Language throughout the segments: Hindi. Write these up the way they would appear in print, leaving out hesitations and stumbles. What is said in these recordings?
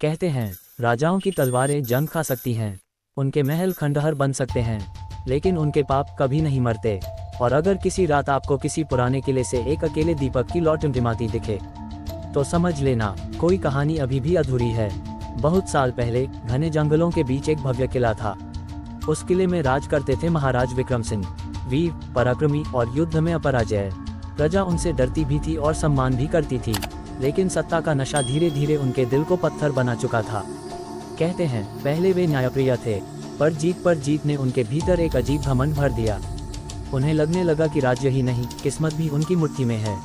कहते हैं राजाओं की तलवारें जंग खा सकती हैं, उनके महल खंडहर बन सकते हैं, लेकिन उनके पाप कभी नहीं मरते। और अगर किसी रात आपको किसी पुराने किले से एक अकेले दीपक की लौ टिमटिमाती दिखे, तो समझ लेना कोई कहानी अभी भी अधूरी है। बहुत साल पहले घने जंगलों के बीच एक भव्य किला था। उस किले में राज करते थे महाराज विक्रम सिंह, वीर, पराक्रमी और युद्ध में अपराजय। प्रजा उनसे डरती भी थी और सम्मान भी करती थी, लेकिन सत्ता का नशा धीरे धीरे उनके दिल को पत्थर बना चुका था। कहते हैं पहले वे न्यायप्रिय थे, पर जीत ने उनके भीतर एक अजीब घमंड भर दिया। उन्हें लगने लगा कि राज्य ही नहीं, किस्मत भी उनकी मुट्ठी में है।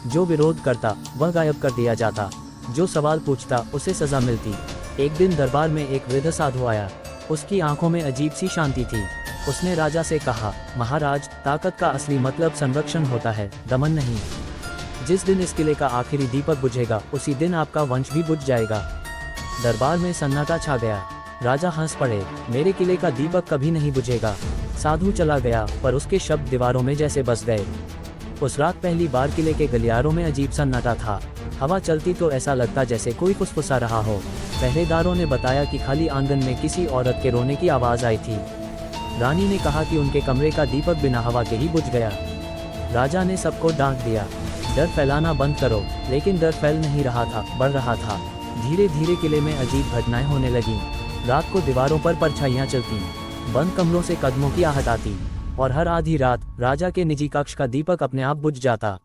जो विरोध करता वह गायब कर दिया जाता, जो सवाल पूछता उसे सजा मिलती। एक दिन दरबार में एक वृद्ध साधु आया। उसकी आंखों में अजीब सी शांति थी। उसने राजा से कहा, महाराज, ताकत का असली मतलब संरक्षण होता है, दमन नहीं। जिस दिन इस किले का आखिरी दीपक बुझेगा, उसी दिन आपका वंश भी बुझ जाएगा। दरबार में सन्नाटा छा गया। राजा हंस पड़े, मेरे किले का दीपक कभी नहीं बुझेगा। साधु चला गया, पर उसके शब्द दीवारों में जैसे बस गए। उस रात पहली बार किले के गलियारों में अजीब सन्नाटा था। हवा चलती तो ऐसा लगता जैसे कोई फुसफुसा रहा हो। पहरेदारों ने बताया कि खाली आंगन में किसी औरत के रोने की आवाज़ आई थी। रानी ने कहा कि उनके कमरे का दीपक बिना हवा के ही बुझ गया। राजा ने सबको डांट दिया, डर फैलाना बंद करो। लेकिन डर फैल नहीं रहा था, बढ़ रहा था। धीरे धीरे किले में अजीब घटनाएं होने लगीं। रात को दीवारों पर परछाइयां चलती, बंद कमरों से कदमों की आहट आती, और हर आधी रात राजा के निजी कक्ष का दीपक अपने आप बुझ जाता।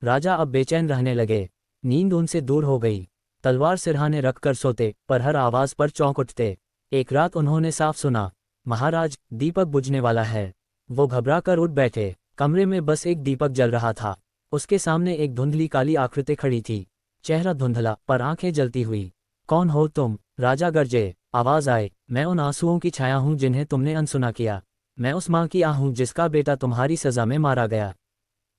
राजा अब बेचैन रहने लगे, नींद उनसे दूर हो गई। तलवार सिरहाने रखकर सोते, पर हर आवाज पर चौंक उठते। एक रात उन्होंने साफ सुना, महाराज, दीपक बुझने वाला है। वो घबरा कर उठ बैठे। कमरे में बस एक दीपक जल रहा था। उसके सामने एक धुंधली काली आकृति खड़ी थी, चेहरा धुंधला पर आंखें जलती हुई। कौन हो तुम? राजा गरजे। आवाज आए, मैं उन आंसुओं की छाया हूं जिन्हें तुमने अनसुना किया। मैं उस मां की आह हूं जिसका बेटा तुम्हारी सजा में मारा गया।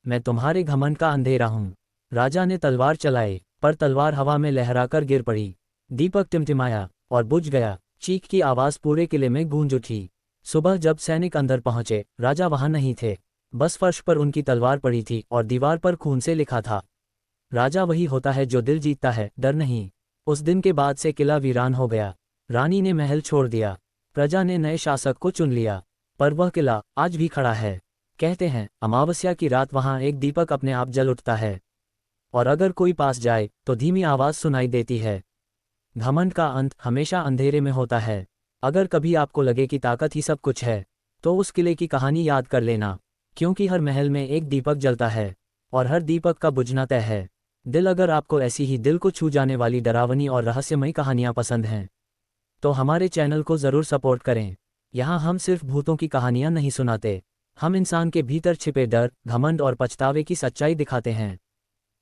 मैं तुम्हारे घमंड का अंधेरा हूं। राजा ने तलवार चलाई, पर तलवार हवा में लहराकर गिर पड़ी। दीपक टिमटिमाया और बुझ गया। चीख की आवाज पूरे किले में गूंज उठी। सुबह जब सैनिक अंदर पहुंचे, राजा वहां नहीं थे। बस फर्श पर उनकी तलवार पड़ी थी और दीवार पर खून से लिखा था, राजा वही होता है जो दिल जीतता है, डर नहीं। उस दिन के बाद से किला वीरान हो गया। रानी ने महल छोड़ दिया, प्रजा ने नए शासक को चुन लिया, पर वह किला आज भी खड़ा है। कहते हैं अमावस्या की रात वहां एक दीपक अपने आप जल उठता है, और अगर कोई पास जाए तो धीमी आवाज सुनाई देती है। घमंड का अंत हमेशा अंधेरे में होता है। अगर कभी आपको लगे कि ताकत ही सब कुछ है, तो उस किले की कहानी याद कर लेना, क्योंकि हर महल में एक दीपक जलता है, और हर दीपक का बुझना तय है। दिल, अगर आपको ऐसी ही दिल को छू जाने वाली डरावनी और रहस्यमयी कहानियां पसंद हैं, तो हमारे चैनल को ज़रूर सपोर्ट करें। यहाँ हम सिर्फ भूतों की कहानियां नहीं सुनाते, हम इंसान के भीतर छिपे डर, घमंड और पछतावे की सच्चाई दिखाते हैं।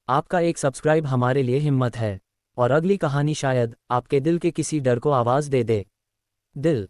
आपका एक सब्सक्राइब हमारे लिए हिम्मत है, और अगली कहानी शायद आपके दिल के किसी डर को आवाज़ दे दे। दिल।